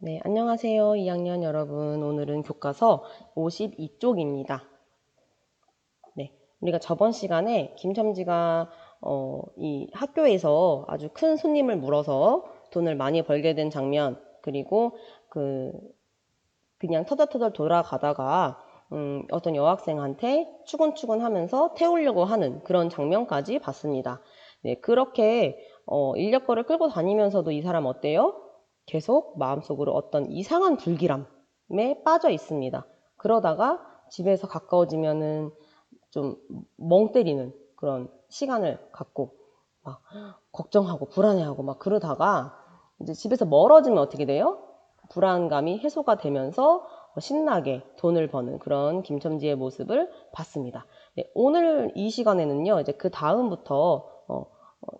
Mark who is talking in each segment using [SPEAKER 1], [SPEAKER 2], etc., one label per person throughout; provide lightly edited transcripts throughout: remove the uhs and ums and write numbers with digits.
[SPEAKER 1] 네, 안녕하세요. 2학년 여러분. 오늘은 교과서 52쪽입니다. 네, 우리가 저번 시간에 김첨지가 이 학교에서 아주 큰 손님을 물어서 돈을 많이 벌게 된 장면, 그리고 그냥 터덜터덜 돌아가다가 어떤 여학생한테 추근추근 하면서 태우려고 하는 그런 장면까지 봤습니다. 네, 그렇게 인력거를 끌고 다니면서도 이 사람 어때요? 계속 마음속으로 어떤 이상한 불길함에 빠져 있습니다. 그러다가 집에서 가까워지면은 좀 멍 때리는 그런 시간을 갖고 막 걱정하고 불안해하고 막 그러다가 이제 집에서 멀어지면 어떻게 돼요? 불안감이 해소가 되면서 신나게 돈을 버는 그런 김첨지의 모습을 봤습니다. 네, 오늘 이 시간에는요, 이제 그 다음부터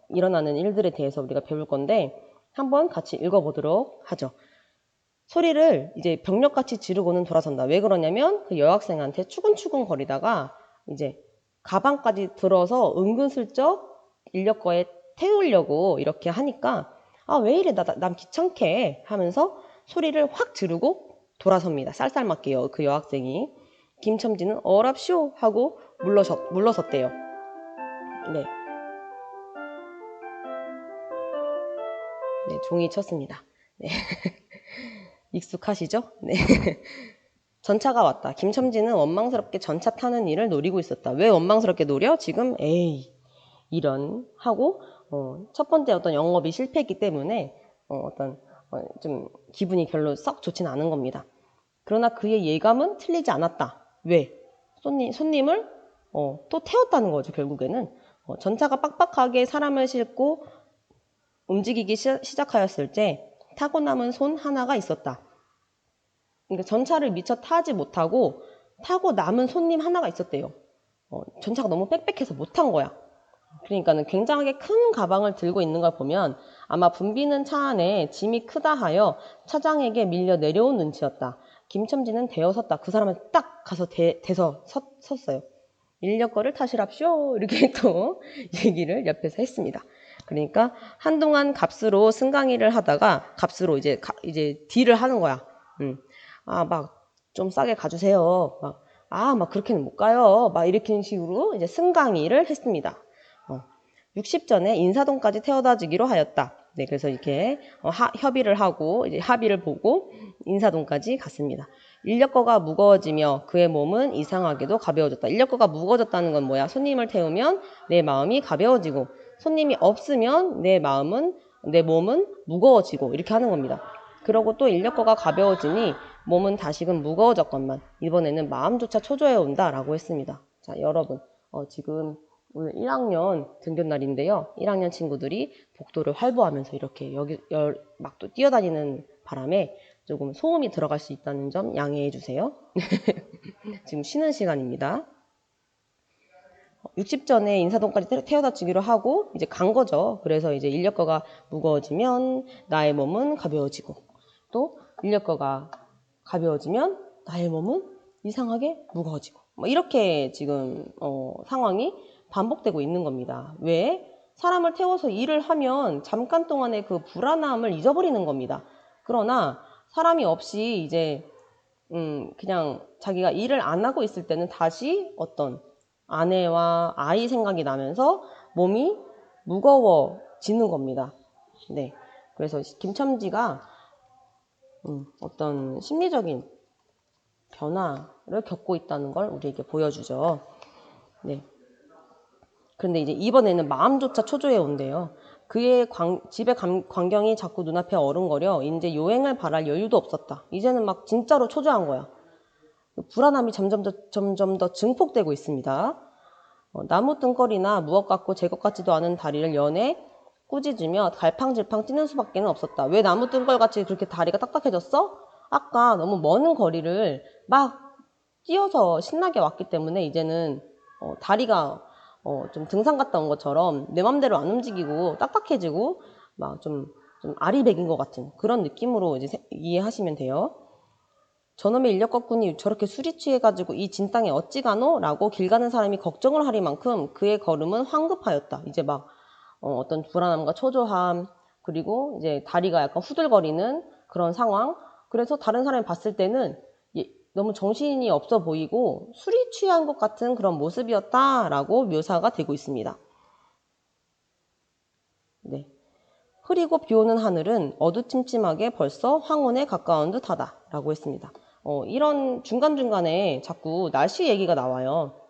[SPEAKER 1] 일어나는 일들에 대해서 우리가 배울 건데 한번 같이 읽어보도록 하죠. 소리를 이제 병력같이 지르고는 돌아선다. 왜 그러냐면 그 여학생한테 추근추근 거리다가 이제 가방까지 들어서 은근슬쩍 인력거에 태우려고 이렇게 하니까 아, 왜 이래 남 귀찮게 하면서 소리를 확 지르고 돌아섭니다. 쌀쌀맞게요. 그 여학생이. 김첨지는 어랍쇼 하고 물러섰대요. 네, 네, 종이 쳤습니다. 네. 익숙하시죠? 네. 전차가 왔다. 김첨지는 원망스럽게 전차 타는 일을 노리고 있었다. 왜 원망스럽게 노려? 지금 에이 이런 하고 첫 번째 어떤 영업이 실패했기 때문에 좀 기분이 별로 썩 좋진 않은 겁니다. 그러나 그의 예감은 틀리지 않았다. 왜? 손님을 또 태웠다는 거죠. 결국에는 전차가 빡빡하게 사람을 싣고 움직이기 시작하였을 때 타고 남은 손 하나가 있었다. 그러니까 전차를 미처 타지 못하고 타고 남은 손님 하나가 있었대요. 전차가 너무 빽빽해서 못 탄 거야. 그러니까는 굉장하게 큰 가방을 들고 있는 걸 보면 아마 붐비는 차 안에 짐이 크다 하여 차장에게 밀려 내려온 눈치였다. 김첨지는 대어섰다. 그 사람은 딱 가서 대서 섰어요. 인력거를 타시랍쇼 이렇게 또 얘기를 옆에서 했습니다. 그러니까 한동안 값으로 승강이를 하다가 값으로 이제 딜을 하는 거야. 막 좀 싸게 가주세요. 막 그렇게는 못 가요. 막 이렇게 식으로 이제 승강이를 했습니다. 60전에 인사동까지 태워다 주기로 하였다. 네, 그래서 이렇게 협의를 하고 이제 합의를 보고 인사동까지 갔습니다. 인력거가 무거워지며 그의 몸은 이상하게도 가벼워졌다. 인력거가 무거워졌다는 건 뭐야? 손님을 태우면 내 마음이 가벼워지고 손님이 없으면 내 몸은 무거워지고 이렇게 하는 겁니다. 그러고 또 인력거가 가벼워지니 몸은 다시금 무거워졌건만 이번에는 마음조차 초조해 온다라고 했습니다. 자, 여러분 지금 오늘 1학년 등교 날인데요. 1학년 친구들이 복도를 활보하면서 이렇게 막 또 뛰어다니는 바람에 조금 소음이 들어갈 수 있다는 점 양해해 주세요. 지금 쉬는 시간입니다. 60전에 인사동까지 태워다 주기로 하고 이제 간 거죠. 그래서 이제 인력거가 무거워지면 나의 몸은 가벼워지고 또 인력거가 가벼워지면 나의 몸은 이상하게 무거워지고 뭐 이렇게 지금 상황이 반복되고 있는 겁니다. 왜? 사람을 태워서 일을 하면 잠깐 동안의 그 불안함을 잊어버리는 겁니다. 그러나 사람이 없이 이제 그냥 자기가 일을 안 하고 있을 때는 다시 어떤 아내와 아이 생각이 나면서 몸이 무거워지는 겁니다. 네. 그래서 김첨지가 어떤 심리적인 변화를 겪고 있다는 걸 우리에게 보여주죠. 네. 그런데 이제 이번에는 마음조차 초조해 온대요. 그의 집의 광경이 자꾸 눈앞에 어른거려 이제 요행을 바랄 여유도 없었다. 이제는 막 진짜로 초조한 거야. 불안함이 점점 더 증폭되고 있습니다. 나무 뜬거리나 무엇 같고 제 것 같지도 않은 다리를 연해 꾸짖으며 갈팡질팡 뛰는 수밖에 없었다. 왜 나무 뜬걸같이 그렇게 다리가 딱딱해졌어? 아까 너무 먼 거리를 막 뛰어서 신나게 왔기 때문에 이제는 다리가 좀 등산 갔다 온 것처럼 내 맘대로 안 움직이고 딱딱해지고 막 좀 아리백인 것 같은 그런 느낌으로 이제 이해하시면 돼요. 저놈의 인력거꾼이 저렇게 술이 취해가지고 이 진땅에 어찌 가노? 라고 길 가는 사람이 걱정을 하리만큼 그의 걸음은 황급하였다. 이제 막 어떤 불안함과 초조함 그리고 이제 다리가 약간 후들거리는 그런 상황 그래서 다른 사람이 봤을 때는 너무 정신이 없어 보이고 술이 취한 것 같은 그런 모습이었다라고 묘사가 되고 있습니다. 네. 흐리고 비 오는 하늘은 어두침침하게 벌써 황혼에 가까운 듯하다 라고 했습니다. 이런 중간중간에 자꾸 날씨 얘기가 나와요.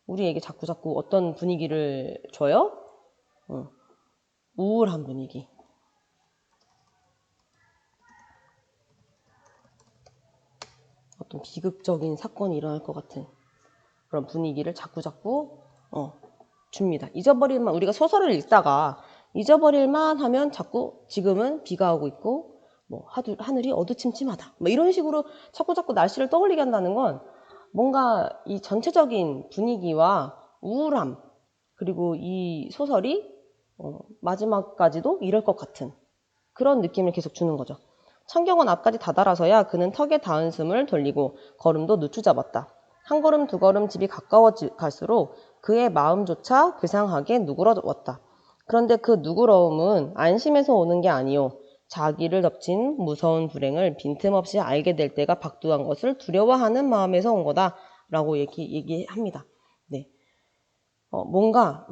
[SPEAKER 1] 우리에게 자꾸 어떤 분위기를 줘요? 우울한 분위기. 어떤 비극적인 사건이 일어날 것 같은 그런 분위기를 자꾸 줍니다. 잊어버릴만, 우리가 소설을 읽다가 잊어버릴만 하면 자꾸 지금은 비가 오고 있고 뭐 하늘이 어두침침하다 뭐 이런 식으로 자꾸 날씨를 떠올리게 한다는 건 뭔가 이 전체적인 분위기와 우울함 그리고 이 소설이 마지막까지도 이럴 것 같은 그런 느낌을 계속 주는 거죠. 창경원 앞까지 다다라서야 그는 턱에 닿은 숨을 돌리고 걸음도 늦추잡았다. 한 걸음 두 걸음 집이 가까워 갈수록 그의 마음조차 괴상하게 누그러웠다. 그런데 그 누그러움은 안심해서 오는 게 아니요. 자기를 덮친 무서운 불행을 빈틈없이 알게 될 때가 박두한 것을 두려워하는 마음에서 온 거다. 라고 얘기합니다. 네. 뭔가,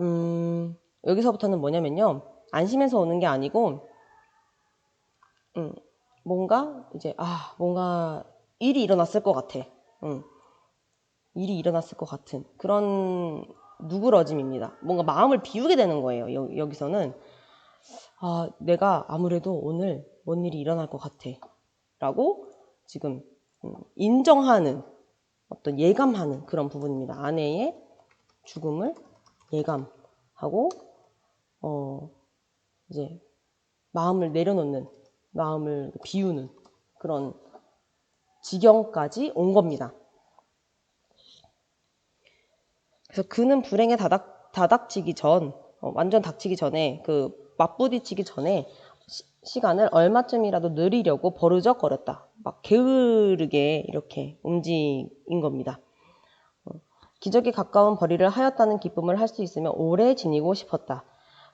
[SPEAKER 1] 여기서부터는 뭐냐면요. 안심해서 오는 게 아니고, 뭔가, 이제, 뭔가 일이 일어났을 것 같아. 일이 일어났을 것 같은 그런 누그러짐입니다. 뭔가 마음을 비우게 되는 거예요. 여기서는 내가 아무래도 오늘 뭔 일이 일어날 것 같아 라고 지금 인정하는 어떤 예감하는 그런 부분입니다. 아내의 죽음을 예감하고 이제 마음을 내려놓는 마음을 비우는 그런 지경까지 온 겁니다. 그래서 그는 불행에 다닥치기 전, 완전 닥치기 전에, 맞부딪히기 전에 시간을 얼마쯤이라도 느리려고 버르적거렸다. 막 게으르게 이렇게 움직인 겁니다. 기적에 가까운 벌이를 하였다는 기쁨을 할 수 있으면 오래 지니고 싶었다.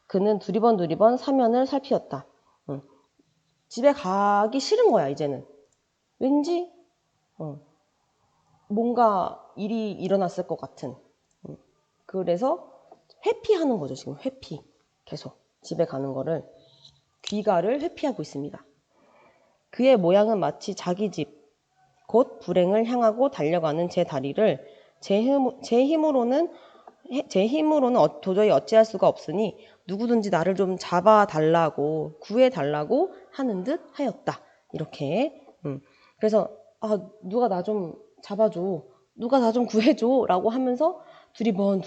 [SPEAKER 1] 그는 두리번 사면을 살피었다. 집에 가기 싫은 거야, 이제는. 왠지, 뭔가 일이 일어났을 것 같은. 그래서 회피하는 거죠. 지금 회피. 계속 집에 가는 거를 귀가를 회피하고 있습니다. 그의 모양은 마치 자기 집, 곧 불행을 향하고 달려가는 제 다리를 제 힘으로는 도저히 어찌할 수가 없으니 누구든지 나를 좀 잡아달라고 구해달라고 하는 듯 하였다. 이렇게 그래서 누가 나 좀 잡아줘. 누가 나 좀 구해줘 라고 하면서 두리번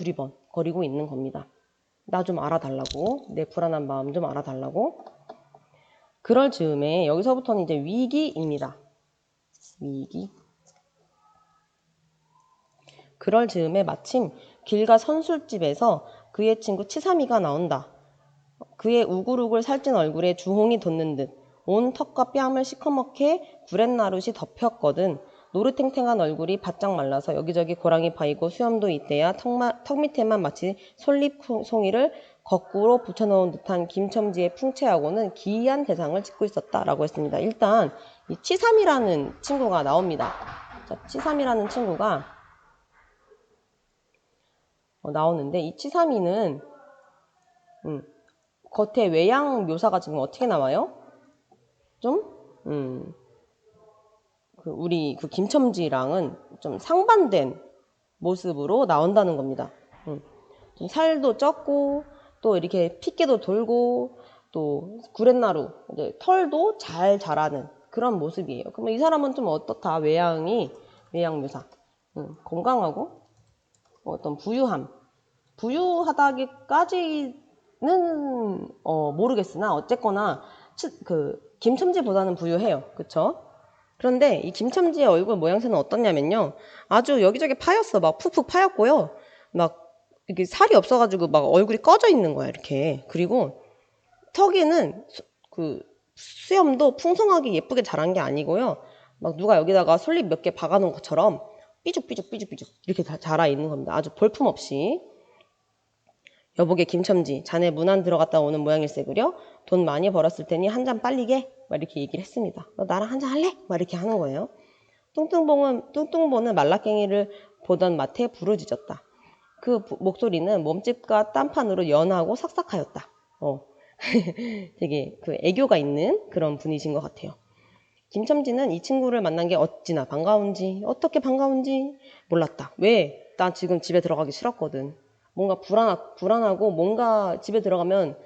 [SPEAKER 1] 거리고 있는 겁니다. 나 좀 알아달라고. 내 불안한 마음 좀 알아달라고. 그럴 즈음에 여기서부터는 이제 위기입니다. 위기. 그럴 즈음에 마침 길가 선술집에서 그의 친구 치삼이가 나온다. 그의 우글우글 살찐 얼굴에 주홍이 돋는 듯 온 턱과 뺨을 시커멓게 구렛나룻이 덮였거든. 노릇탱탱한 얼굴이 바짝 말라서 여기저기 고랑이 파이고 수염도 있대야 턱 밑에만 마치 솔잎송이를 거꾸로 붙여놓은 듯한 김첨지의 풍채하고는 기이한 대상을 짓고 있었다라고 했습니다. 일단 이 치삼이라는 친구가 나옵니다. 자, 치삼이라는 친구가 나오는데 이 치삼이는 겉에 외양 묘사가 지금 어떻게 나와요? 좀 우리 김첨지랑은 좀 상반된 모습으로 나온다는 겁니다. 좀 살도 쪘고 또 이렇게 핏기도 돌고 또 구렛나루 이제 털도 잘 자라는 그런 모습이에요. 그러면 이 사람은 좀 어떻다? 외양 묘사 건강하고 어떤 부유하다기까지는 모르겠으나 어쨌거나 김첨지보다는 부유해요. 그쵸? 그런데 이 김첨지의 얼굴 모양새는 어떻냐면요. 아주 여기저기 파였어. 막 푹푹 파였고요. 막 이게 살이 없어가지고 막 얼굴이 꺼져 있는 거야. 이렇게. 그리고 턱에는 수염도 풍성하게 예쁘게 자란 게 아니고요. 막 누가 여기다가 솔잎 몇 개 박아놓은 것처럼 삐죽삐죽 이렇게 자라 있는 겁니다. 아주 볼품없이. 여보게 김첨지, 자네 문 안 들어갔다 오는 모양일세 그려? 돈 많이 벌었을 테니 한 잔 빨리게? 막 이렇게 얘기를 했습니다. 너 나랑 한잔 할래? 막 이렇게 하는 거예요. 뚱뚱보는 말라깽이를 보던 마트에 부르짖었다. 그 목소리는 몸집과 딴판으로 연하고 삭삭하였다. 되게 그 애교가 있는 그런 분이신 것 같아요. 김첨지는 이 친구를 만난 게 어찌나 반가운지, 어떻게 반가운지 몰랐다. 왜? 나 지금 집에 들어가기 싫었거든. 뭔가 불안하고 뭔가 집에 들어가면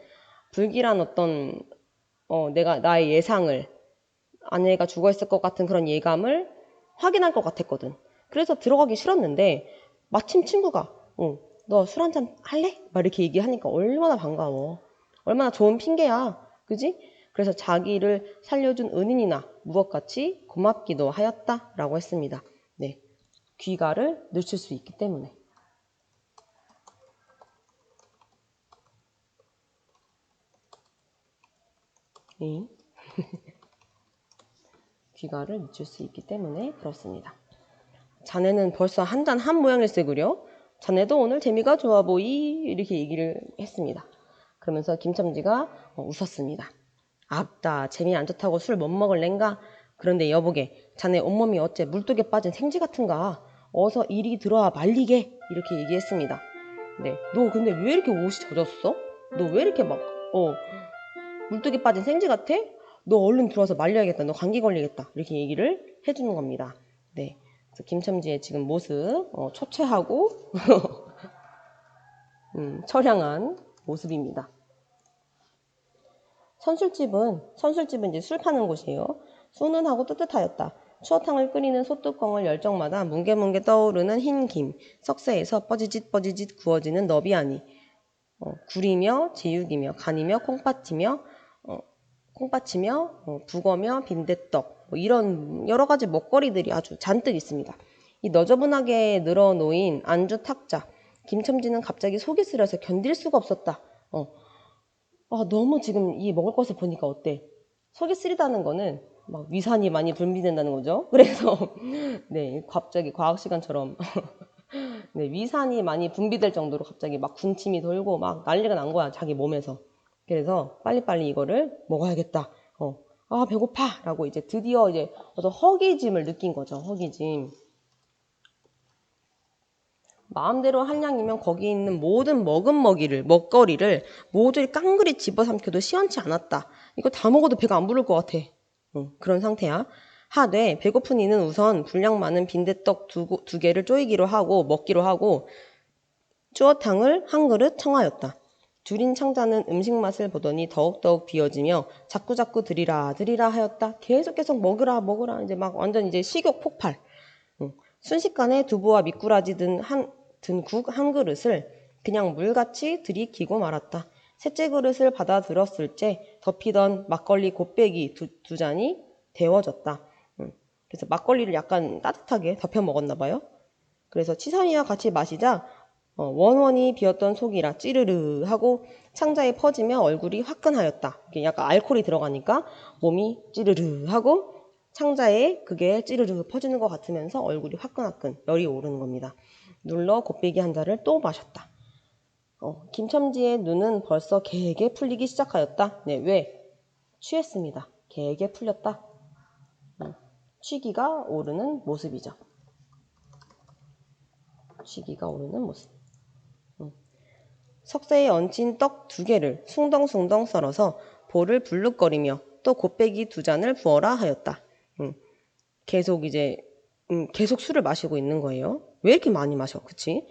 [SPEAKER 1] 불길한 어떤 내가 나의 예상을 아내가 죽어 있을 것 같은 그런 예감을 확인할 것 같았거든. 그래서 들어가기 싫었는데 마침 친구가 너 술 한잔 할래? 막 이렇게 얘기하니까 얼마나 반가워. 얼마나 좋은 핑계야. 그지? 그래서 자기를 살려준 은인이나 무엇같이 고맙기도 하였다라고 했습니다. 네, 귀가를 늦출 수 있기 때문에. 네. 귀가를 늦출 수 있기 때문에 그렇습니다. 자네는 벌써 한잔 한 모양일세구려. 자네도 오늘 재미가 좋아 보이 이렇게 얘기를 했습니다. 그러면서 김첨지가 웃었습니다. 앞다 재미 안 좋다고 술 못 먹을랜가? 그런데 여보게 자네 온몸이 어째 물독에 빠진 생쥐 같은가? 어서 이리 들어와 말리게 이렇게 얘기했습니다. 네, 너 근데 왜 이렇게 옷이 젖었어? 너 왜 이렇게 막 물독에 빠진 생쥐 같아? 너 얼른 들어와서 말려야겠다. 너 감기 걸리겠다. 이렇게 얘기를 해주는 겁니다. 네, 그래서 김첨지의 지금 모습 초췌하고 처량한 모습입니다. 선술집은 이제 술 파는 곳이에요. 순은하고 뜨뜻하였다. 추어탕을 끓이는 솥뚜껑을 열 적마다 뭉게뭉게 떠오르는 흰 김, 석쇠에서 뻐지짓 구워지는 너비아니, 굴이며 제육이며 간이며 콩팥이며 북어며 빈대떡 뭐 이런 여러 가지 먹거리들이 아주 잔뜩 있습니다. 이 너저분하게 늘어놓인 안주 탁자, 김첨지는 갑자기 속이 쓰려서 견딜 수가 없었다. 너무 지금 이 먹을 것을 보니까 어때? 속이 쓰리다는 거는 막 위산이 많이 분비된다는 거죠. 그래서 네, 갑자기 과학 시간처럼 네, 위산이 많이 분비될 정도로 갑자기 막 군침이 돌고 막 난리가 난 거야, 자기 몸에서. 그래서 빨리빨리 이거를 먹어야겠다. 배고파! 라고 이제 드디어 이제 어떤 허기짐을 느낀 거죠, 허기짐. 마음대로 한 양이면 거기 있는 모든 먹거리를 모조리 깡그리 집어삼켜도 시원치 않았다. 이거 다 먹어도 배가 안 부를 것 같아. 그런 상태야. 하되 배고픈 이는 우선 분량 많은 빈대떡 두 개를 쪼이기로 하고 먹기로 하고 추어탕을 한 그릇 청하였다. 줄인 창자는 음식 맛을 보더니 더욱더욱 비어지며 자꾸자꾸 드리라 하였다. 계속 먹으라 이제 막 완전 이제 식욕 폭발. 순식간에 두부와 미꾸라지 든 국 한 그릇을 그냥 물같이 들이키고 말았다. 셋째 그릇을 받아 들었을 때 덮이던 막걸리 곱빼기 두 잔이 데워졌다. 그래서 막걸리를 약간 따뜻하게 덮여 먹었나 봐요. 그래서 치사이와 같이 마시자 원원이 비었던 속이라 찌르르 하고 창자에 퍼지며 얼굴이 화끈하였다. 이게 약간 알코올이 들어가니까 몸이 찌르르 하고 창자에 그게 찌르르 퍼지는 것 같으면서 얼굴이 화끈화끈 열이 오르는 겁니다. 눌러 곱빼기 한 잔을 또 마셨다. 김첨지의 눈은 벌써 개게 풀리기 시작하였다. 네, 왜? 취했습니다. 개게 풀렸다. 취기가 오르는 모습이죠. 취기가 오르는 모습. 석쇠에 얹힌 떡 2개를 숭덩숭덩 썰어서 볼을 불룩거리며 또 곱빼기 2잔을 부어라 하였다. 계속 술을 마시고 있는 거예요. 왜 이렇게 많이 마셔? 그치?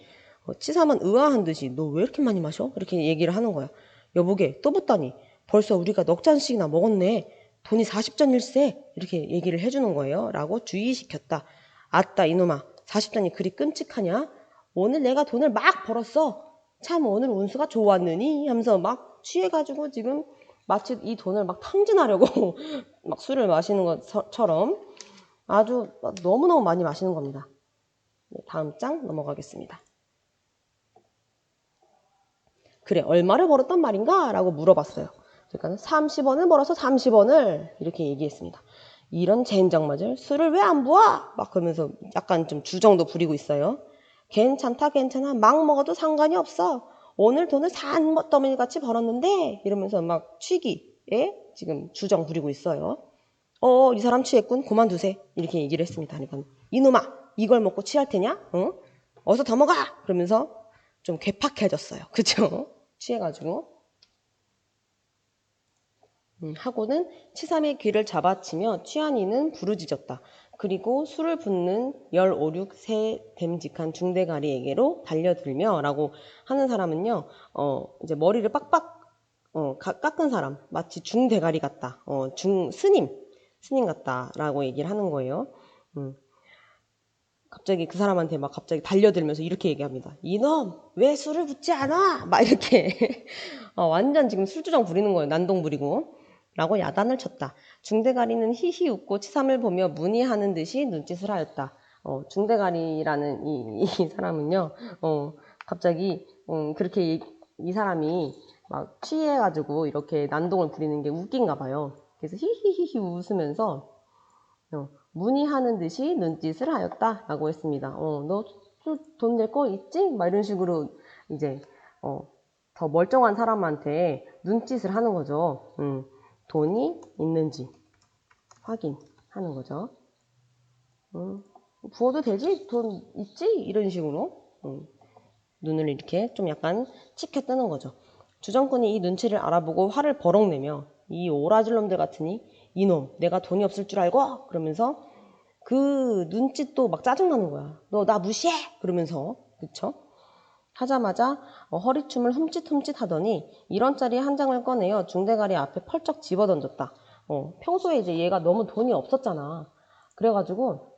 [SPEAKER 1] 치삼은 의아한 듯이 너 왜 이렇게 많이 마셔? 이렇게 얘기를 하는 거야. 여보게 또 붓다니 벌써 우리가 넉 잔씩이나 먹었네. 돈이 40잔일세. 이렇게 얘기를 해주는 거예요. 라고 주의시켰다. 아따 이놈아 40잔이 그리 끔찍하냐? 오늘 내가 돈을 막 벌었어. 참 오늘 운수가 좋았느니 하면서 막 취해가지고 지금 마치 이 돈을 막 탕진하려고 막 술을 마시는 것처럼 아주 너무너무 많이 마시는 겁니다. 다음 장 넘어가겠습니다. 그래 얼마를 벌었단 말인가? 라고 물어봤어요. 그러니까 30원을 벌어서 30원을 이렇게 얘기했습니다. 이런 젠장맞을 술을 왜 안 부어? 막 그러면서 약간 좀 주정도 부리고 있어요. 괜찮다 막 먹어도 상관이 없어. 오늘 돈을 산 더미같이 벌었는데 이러면서 막 취기 지금 주정 부리고 있어요. 이 사람 취했군. 그만두세. 이렇게 얘기를 했습니다. 그러니까 이놈아, 이걸 먹고 취할 테냐? 어서 더 먹어! 그러면서 좀 괴팍해졌어요. 그쵸? 취해가지고. 하고는 치삼의 귀를 잡아치며 취한 이는 부르짖었다. 그리고 술을 붓는 15, 6세 됨직한 중대가리에게로 달려들며 라고 하는 사람은요, 이제 머리를 빡빡, 깎은 사람, 마치 중대가리 같다. 스님 같다라고 얘기를 하는 거예요. 갑자기 그 사람한테 막 갑자기 달려들면서 이렇게 얘기합니다. 이놈, 왜 술을 붓지 않아? 막 이렇게. 완전 지금 술주정 부리는 거예요. 난동 부리고. 라고 야단을 쳤다. 중대가리는 히히 웃고 치삼을 보며 문의하는 듯이 눈짓을 하였다. 중대가리라는 이 사람은요, 갑자기, 그렇게 이 사람이 막 취해가지고 이렇게 난동을 부리는 게 웃긴가 봐요. 그래서 히히히히 웃으면서, 문의하는 듯이 눈짓을 하였다. 라고 했습니다. 너 돈 낼 거 있지? 막 이런 식으로 이제, 더 멀쩡한 사람한테 눈짓을 하는 거죠. 돈이 있는지 확인하는 거죠. 부어도 되지? 돈 있지? 이런 식으로 눈을 이렇게 좀 약간 치켜 뜨는 거죠. 주정꾼이 이 눈치를 알아보고 화를 버럭 내며 이 오라질 놈들 같으니 이놈 내가 돈이 없을 줄 알고? 그러면서 그 눈짓도 막 짜증나는 거야. 너 나 무시해? 그러면서 그쵸? 하자마자 허리춤을 흠칫흠칫 하더니 1원짜리 한 장을 꺼내어 중대가리 앞에 펄쩍 집어던졌다. 평소에 이제 얘가 너무 돈이 없었잖아. 그래가지고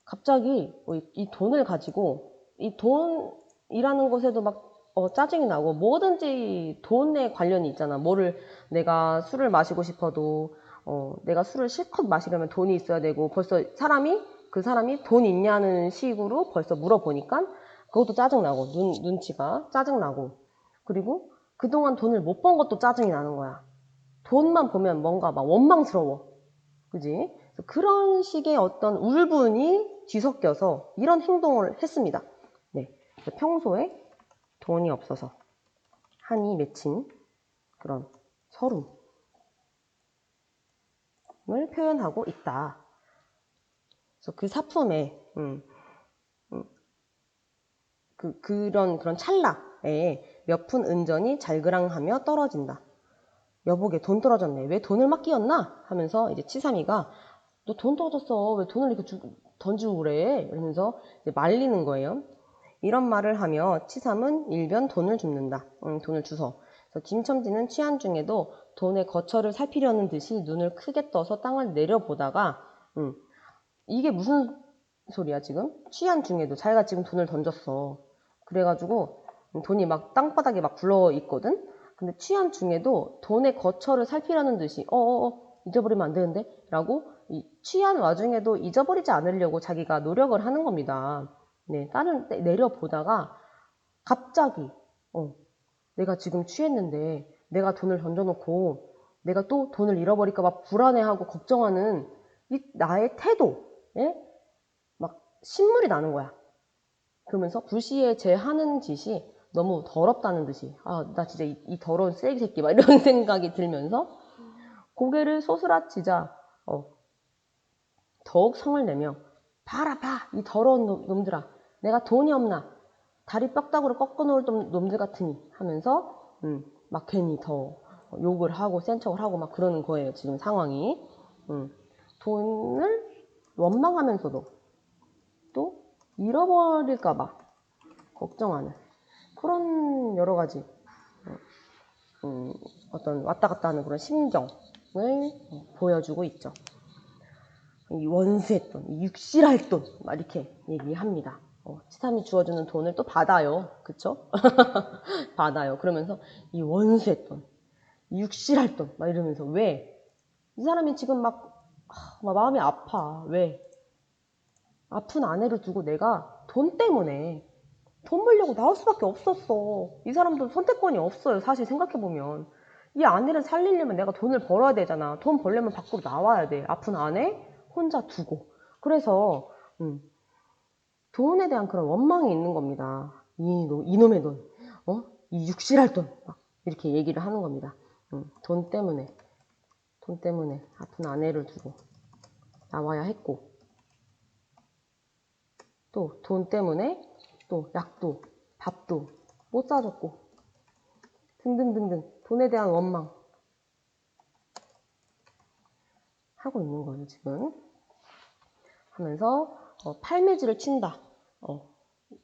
[SPEAKER 1] 갑자기 이 돈을 가지고 이 돈이라는 것에도 막 짜증이 나고 뭐든지 돈에 관련이 있잖아. 내가 술을 마시고 싶어도 내가 술을 실컷 마시려면 돈이 있어야 되고 벌써 그 사람이 돈 있냐는 식으로 벌써 물어보니까 그것도 짜증나고 눈치가 짜증나고 그리고 그동안 돈을 못 번 것도 짜증이 나는 거야. 돈만 보면 뭔가 막 원망스러워. 그지? 그런 식의 어떤 울분이 뒤섞여서 이런 행동을 했습니다. 네. 평소에 돈이 없어서 한이 맺힌 그런 서름을 표현하고 있다. 그래서 그 사품에 그런 찰나에 몇 푼 은전이 잘그랑하며 떨어진다. 여보게 돈 떨어졌네. 왜 돈을 막 끼웠나? 하면서 이제 치삼이가 너 돈 떨어졌어. 왜 돈을 이렇게 던지고 그래? 이러면서 이제 말리는 거예요. 이런 말을 하며 치삼은 일변 돈을 줍는다. 돈을 주서. 그래서 김첨지는 취한 중에도 돈의 거처를 살피려는 듯이 눈을 크게 떠서 땅을 내려보다가 이게 무슨 소리야 지금? 취한 중에도 자기가 지금 돈을 던졌어. 그래가지고 돈이 막 땅바닥에 막 굴러 있거든? 근데 취한 중에도 돈의 거처를 살피려는 듯이 잊어버리면 안 되는데? 라고 취한 와중에도 잊어버리지 않으려고 자기가 노력을 하는 겁니다. 네, 딸을 내려보다가 갑자기 내가 지금 취했는데 내가 돈을 던져놓고 내가 또 돈을 잃어버릴까봐 불안해하고 걱정하는 이 나의 태도에 막 신물이 나는 거야. 그러면서 불시에 제 하는 짓이 너무 더럽다는 듯이 나 진짜 이 더러운 쓰레기 새끼 막 이런 생각이 들면서 고개를 소스라치자 더욱 성을 내며 봐라 이 더러운 놈들아 내가 돈이 없나 다리 뼈다구로 꺾어놓을 놈들 같으니 하면서 막 괜히 더 욕을 하고 센 척을 하고 막 그러는 거예요. 지금 상황이. 돈을 원망하면서도 또 잃어버릴까봐 걱정하는 그런 여러 가지 어떤 왔다 갔다 하는 그런 심경을 보여주고 있죠. 이 원수의 돈, 이 육실할 돈, 막 이렇게 얘기합니다. 치삼이 주어주는 돈을 또 받아요. 그쵸? 받아요. 그러면서 이 원수의 돈, 이 육실할 돈, 막 이러면서 왜? 이 사람이 지금 막 마음이 아파. 왜? 아픈 아내를 두고 내가 돈 때문에 돈 벌려고 나올 수밖에 없었어. 이 사람도 선택권이 없어요. 사실 생각해보면. 이 아내를 살리려면 내가 돈을 벌어야 되잖아. 돈 벌려면 밖으로 나와야 돼. 아픈 아내 혼자 두고. 그래서 돈에 대한 그런 원망이 있는 겁니다. 이놈의 돈. 이 육실할 돈. 이렇게 얘기를 하는 겁니다. 돈 때문에 아픈 아내를 두고 나와야 했고, 또 돈 때문에 또 약도 밥도 못 사줬고 등등등등 돈에 대한 원망 하고 있는 거예요 지금. 하면서 팔매질을 친다.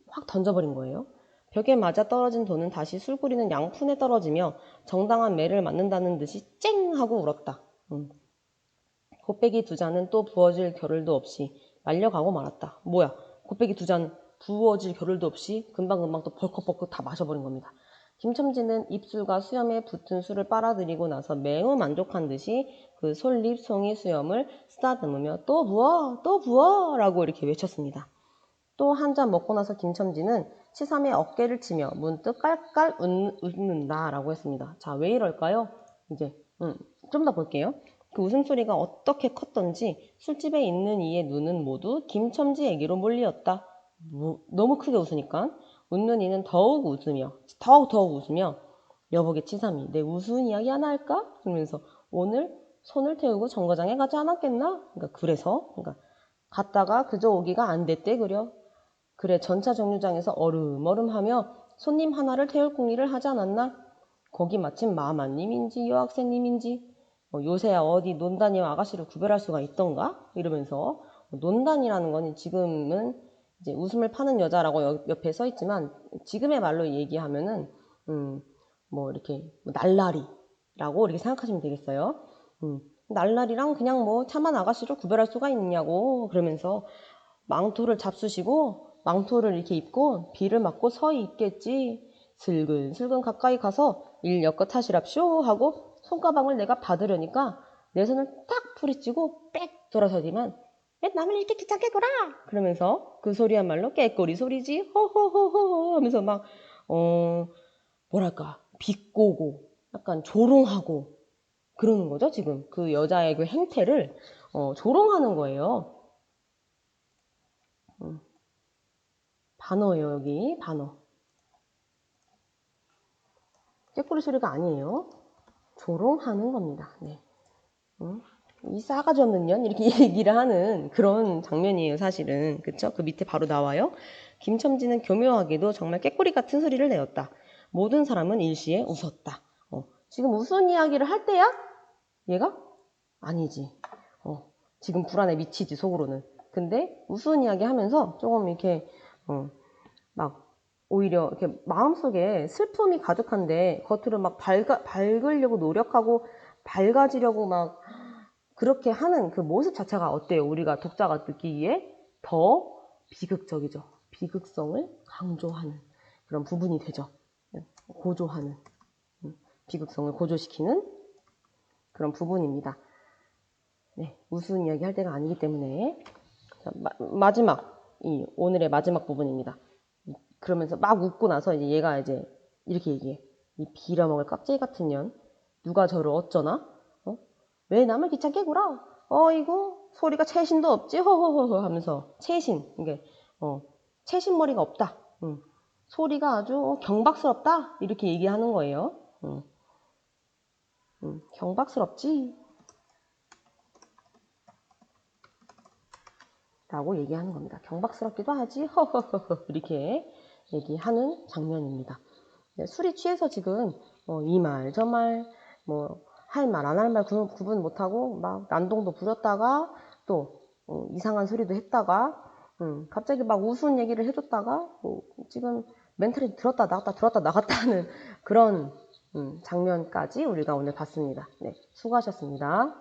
[SPEAKER 1] 확 던져버린 거예요. 벽에 맞아 떨어진 돈은 다시 술구리는 양푼에 떨어지며 정당한 매를 맞는다는 듯이 쨍 하고 울었다. 곱빼기 두 잔은 또 부어질 겨를도 없이 말려가고 말았다. 뭐야, 곱빼기 두 잔 부어질 겨를도 없이 금방금방 또 벌컥벌컥 다 마셔버린 겁니다. 김첨지는 입술과 수염에 붙은 술을 빨아들이고 나서 매우 만족한 듯이 그 솔잎 송이 수염을 쓰다듬으며 또 부어 라고 이렇게 외쳤습니다. 또 한 잔 먹고 나서 김첨지는 치삼의 어깨를 치며 문득 깔깔 웃는다 라고 했습니다. 자, 왜 이럴까요? 이제 좀 더 볼게요. 그 웃음소리가 어떻게 컸던지 술집에 있는 이의 눈은 모두 김첨지에게로 몰리었다. 너무 크게 웃으니까 웃는 이는 더욱 웃으며 여보게 치삼이 내 우스운 이야기 하나 할까? 그러면서 오늘 손을 태우고 정거장에 가지 않았겠나? 그러니까 갔다가 그저 오기가 안 됐대 그려. 그래 전차 정류장에서 얼음얼음하며 손님 하나를 태울 궁리를 하지 않았나? 거기 마침 마마님인지 여학생님인지 요새야 어디 논단이와 아가씨를 구별할 수가 있던가? 이러면서 논단이라는 건 지금은 이제 웃음을 파는 여자라고 옆에 써 있지만 지금의 말로 얘기하면은 뭐 이렇게 날라리라고 이렇게 생각하시면 되겠어요. 날라리랑 그냥 뭐 참한 아가씨를 구별할 수가 있냐고 그러면서 망토를 잡수시고 망토를 이렇게 입고 비를 맞고 서 있겠지. 슬근슬근 가까이 가서 일 여껏 하시랍쇼 하고 손가방을 내가 받으려니까 내 손을 딱 부리치고 빽 돌아서지만 왜 남을 이렇게 귀찮게 굴어? 그러면서 그 소리야말로 깨꼬리 소리지 호호호호 하면서 막 뭐랄까 비꼬고 약간 조롱하고 그러는 거죠 지금 그 여자의 그 행태를 조롱하는 거예요. 반어예요 여기 반어. 깨꼬리 소리가 아니에요. 조롱하는 겁니다. 네. 이 싸가지 없는 년 이렇게 얘기를 하는 그런 장면이에요 사실은. 그쵸? 그 밑에 바로 나와요. 김첨지는 교묘하게도 정말 깨꼬리 같은 소리를 내었다. 모든 사람은 일시에 웃었다. 지금 우스운 이야기를 할 때야? 얘가? 아니지. 지금 불안에 미치지 속으로는. 근데 우스운 이야기 하면서 조금 이렇게 막 오히려 이렇게 마음속에 슬픔이 가득한데 겉으로 막 밝으려고 노력하고 밝아지려고 막 그렇게 하는 그 모습 자체가 어때요? 우리가 독자가 듣기에 더 비극적이죠. 비극성을 강조하는 그런 부분이 되죠. 고조하는 비극성을 고조시키는 그런 부분입니다. 네, 우스운 이야기 할 때가 아니기 때문에 마지막 오늘의 마지막 부분입니다. 그러면서 막 웃고 나서 이제 얘가 이제 이렇게 얘기해. 이 빌어먹을 깍쟁이 같은 년. 누가 저를 어쩌나? 왜 남을 귀찮게 굴어? 이거 소리가 채신도 없지? 허허허허 하면서 채신. 이게 채신머리가 없다. 소리가 아주 경박스럽다. 이렇게 얘기하는 거예요. 경박스럽지? 라고 얘기하는 겁니다. 경박스럽기도 하지? 허허허허 이렇게 얘기하는 장면입니다. 술이 취해서 지금 이 말 저 말 뭐 할 말 안 할 말 구분 못하고 막 난동도 부렸다가 또 이상한 소리도 했다가 갑자기 막 우스운 얘기를 해줬다가 지금 멘탈이 들었다 나갔다 하는 그런 장면까지 우리가 오늘 봤습니다. 네, 수고하셨습니다.